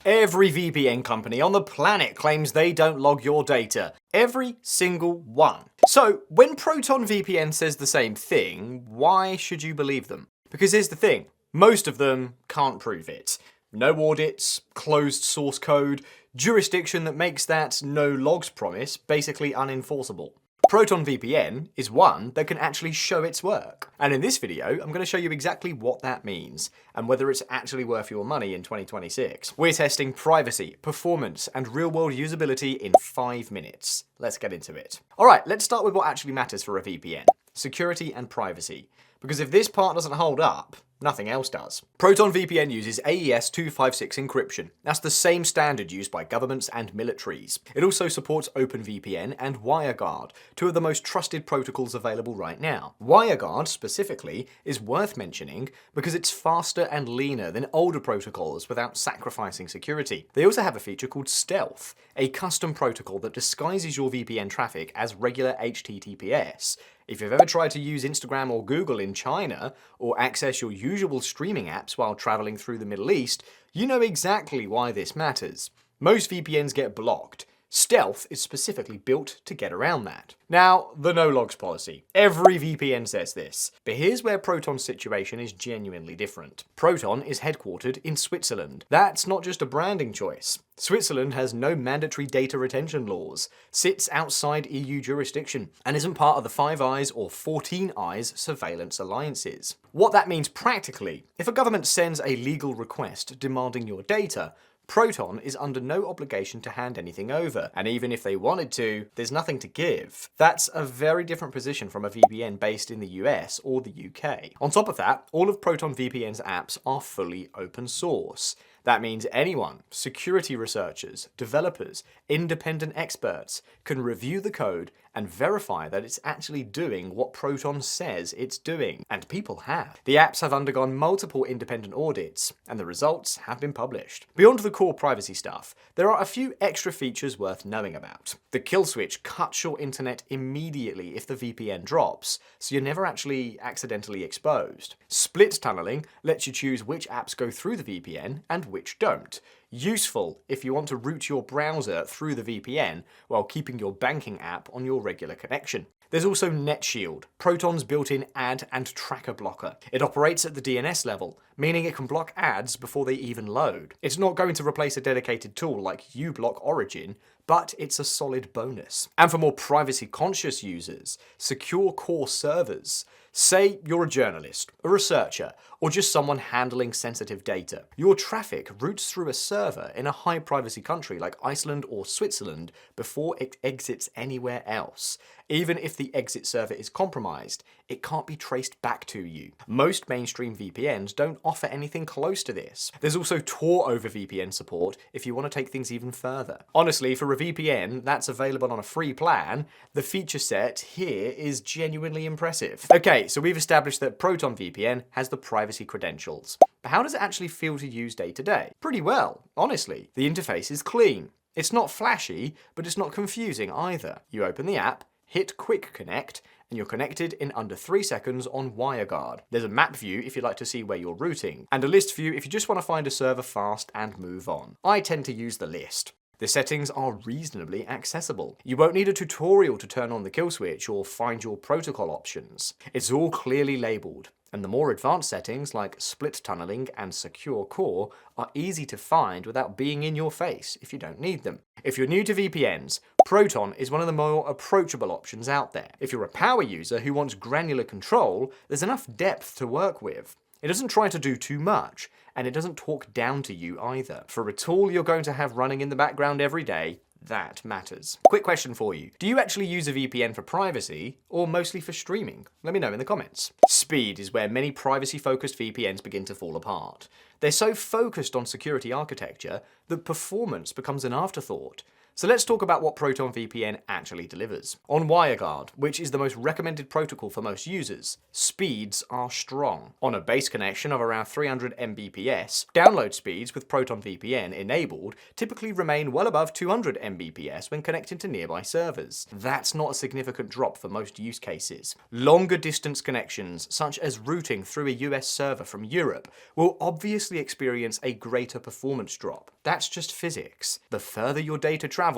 Every VPN company on the planet claims they don't log your data. Every single one. So, when Proton VPN says the same thing, why should you believe them? Because here's the thing, most of them can't prove it. No audits, closed source code, jurisdiction that makes that no logs promise basically unenforceable. Proton VPN is one that can actually show its work. And in this video, I'm going to show you exactly what that means and whether it's actually worth your money in 2026. We're testing privacy, performance, and real-world usability in 5 minutes. Let's get into it. Alright, let's start with what actually matters for a VPN. Security and privacy. Because if this part doesn't hold up, nothing else does. Proton VPN uses AES 256 encryption. That's the same standard used by governments and militaries. It also supports OpenVPN and WireGuard, two of the most trusted protocols available right now. WireGuard, specifically, is worth mentioning because it's faster and leaner than older protocols without sacrificing security. They also have a feature called Stealth, a custom protocol that disguises your VPN traffic as regular HTTPS. If you've ever tried to use Instagram or Google in China, or access your usual streaming apps while traveling through the Middle East, you know exactly why this matters. Most VPNs get blocked. Stealth is specifically built to get around that. Now, the no logs policy. Every VPN says this, but here's where Proton's situation is genuinely different. Proton is headquartered in Switzerland. That's not just a branding choice. Switzerland has no mandatory data retention laws, sits outside EU jurisdiction, and isn't part of the Five Eyes or 14 Eyes surveillance alliances. What that means practically, if a government sends a legal request demanding your data, Proton is under no obligation to hand anything over, and even if they wanted to, there's nothing to give. That's a very different position from a VPN based in the US or the UK. On top of that, all of Proton VPN's apps are fully open source. That means anyone, security researchers, developers, independent experts, can review the code and verify that it's actually doing what Proton says it's doing. And people have. The apps have undergone multiple independent audits, and the results have been published. Beyond the core privacy stuff, there are a few extra features worth knowing about. The kill switch cuts your internet immediately if the VPN drops, so you're never actually accidentally exposed. Split tunneling lets you choose which apps go through the VPN and which don't. Useful if you want to route your browser through the VPN while keeping your banking app on your regular connection. There's also NetShield, Proton's built-in ad and tracker blocker. It operates at the DNS level, meaning it can block ads before they even load. It's not going to replace a dedicated tool like uBlock Origin, but it's a solid bonus. And for more privacy-conscious users, secure core servers. Say you're a journalist, a researcher, or just someone handling sensitive data. Your traffic routes through a server in a high-privacy country like Iceland or Switzerland before it exits anywhere else. Even if the exit server is compromised, it can't be traced back to you. Most mainstream VPNs don't offer anything close to this. There's also Tor over VPN support if you want to take things even further. Honestly, for a VPN that's available on a free plan, the feature set here is genuinely impressive. Okay, so we've established that Proton VPN has the privacy credentials. But how does it actually feel to use day to day? Pretty well, honestly. The interface is clean. It's not flashy, but it's not confusing either. You open the app, hit Quick Connect, and you're connected in under 3 seconds on WireGuard. There's a map view if you'd like to see where you're routing, and a list view if you just want to find a server fast and move on. I tend to use the list. The settings are reasonably accessible. You won't need a tutorial to turn on the kill switch or find your protocol options. It's all clearly labeled, and the more advanced settings like split tunneling and secure core are easy to find without being in your face if you don't need them. If you're new to VPNs, Proton is one of the more approachable options out there. If you're a power user who wants granular control, there's enough depth to work with. It doesn't try to do too much, and it doesn't talk down to you either. For a tool you're going to have running in the background every day, that matters. Quick question for you. Do you actually use a VPN for privacy, or mostly for streaming? Let me know in the comments. Speed is where many privacy-focused VPNs begin to fall apart. They're so focused on security architecture that performance becomes an afterthought. So let's talk about what Proton VPN actually delivers. On WireGuard, which is the most recommended protocol for most users, speeds are strong. On a base connection of around 300 Mbps, download speeds with Proton VPN enabled typically remain well above 200 Mbps when connecting to nearby servers. That's not a significant drop for most use cases. Longer distance connections, such as routing through a US server from Europe, will obviously experience a greater performance drop. That's just physics. The further your data travels,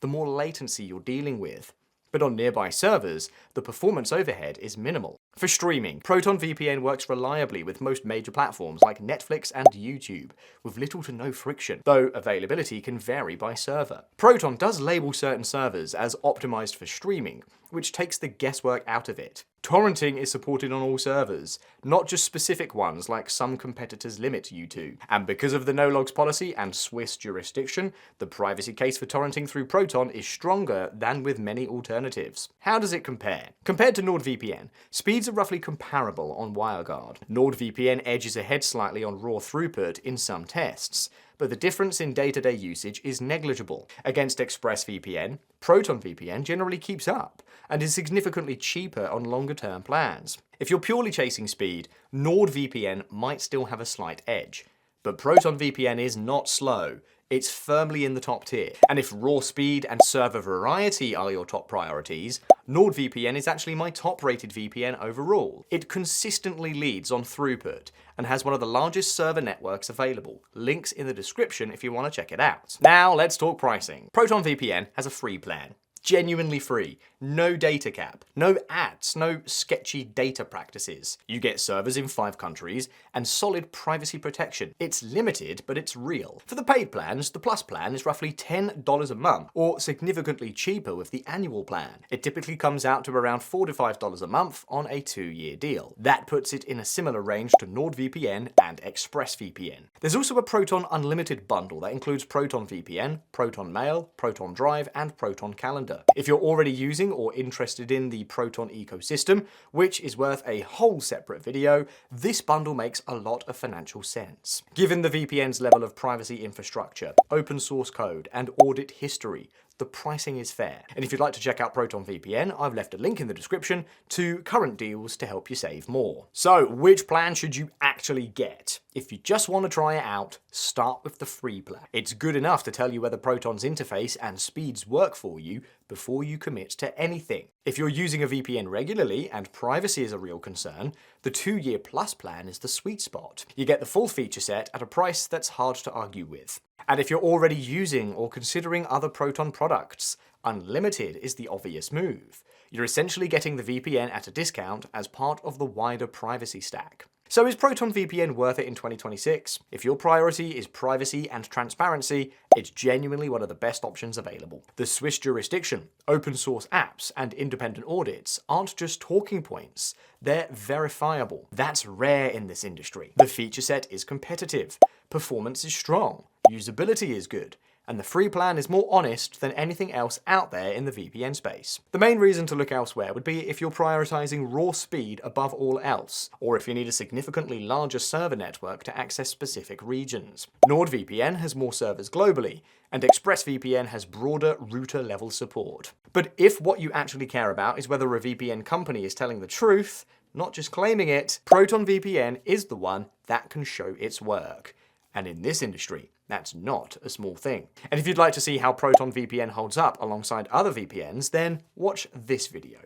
the more latency you're dealing with. But on nearby servers, the performance overhead is minimal. For streaming, Proton VPN works reliably with most major platforms like Netflix and YouTube, with little to no friction, though availability can vary by server. Proton does label certain servers as optimized for streaming, which takes the guesswork out of it. Torrenting is supported on all servers, not just specific ones like some competitors limit you to. And because of the no-logs policy and Swiss jurisdiction, the privacy case for torrenting through Proton is stronger than with many alternatives. How does it compare? Compared to NordVPN, speeds are roughly comparable on WireGuard. NordVPN edges ahead slightly on raw throughput in some tests, but the difference in day-to-day usage is negligible. Against ExpressVPN, Proton VPN generally keeps up, and is significantly cheaper on longer-term plans. If you're purely chasing speed, NordVPN might still have a slight edge. But Proton VPN is not slow. It's firmly in the top tier. And if raw speed and server variety are your top priorities, NordVPN is actually my top-rated VPN overall. It consistently leads on throughput and has one of the largest server networks available. Links in the description if you want to check it out. Now let's talk pricing. Proton VPN has a free plan. Genuinely free, no data cap, no ads, no sketchy data practices. You get servers in 5 countries and solid privacy protection. It's limited, but it's real. For the paid plans, the Plus plan is roughly $10 a month, or significantly cheaper with the annual plan. It typically comes out to around $4 to $5 a month on a 2-year deal. That puts it in a similar range to NordVPN and ExpressVPN. There's also a Proton Unlimited bundle that includes Proton VPN, Proton Mail, Proton Drive, and Proton Calendar. If you're already using or interested in the Proton ecosystem, which is worth a whole separate video, this bundle makes a lot of financial sense. Given the VPN's level of privacy infrastructure, open source code, and audit history, the pricing is fair. And if you'd like to check out Proton VPN, I've left a link in the description to current deals to help you save more. So, which plan should you actually get? If you just want to try it out, start with the free plan. It's good enough to tell you whether Proton's interface and speeds work for you before you commit to anything. If you're using a VPN regularly and privacy is a real concern, the 2-year Plus plan is the sweet spot. You get the full feature set at a price that's hard to argue with. And if you're already using or considering other Proton products, Unlimited is the obvious move. You're essentially getting the VPN at a discount as part of the wider privacy stack. So is Proton VPN worth it in 2026? If your priority is privacy and transparency, it's genuinely one of the best options available. The Swiss jurisdiction, open source apps, and independent audits aren't just talking points, they're verifiable. That's rare in this industry. The feature set is competitive, performance is strong, usability is good, and the free plan is more honest than anything else out there in the VPN space. The main reason to look elsewhere would be if you're prioritizing raw speed above all else, or if you need a significantly larger server network to access specific regions. NordVPN has more servers globally, and ExpressVPN has broader router-level support. But if what you actually care about is whether a VPN company is telling the truth, not just claiming it, Proton VPN is the one that can show its work. And in this industry, that's not a small thing. And if you'd like to see how Proton VPN holds up alongside other VPNs, then watch this video.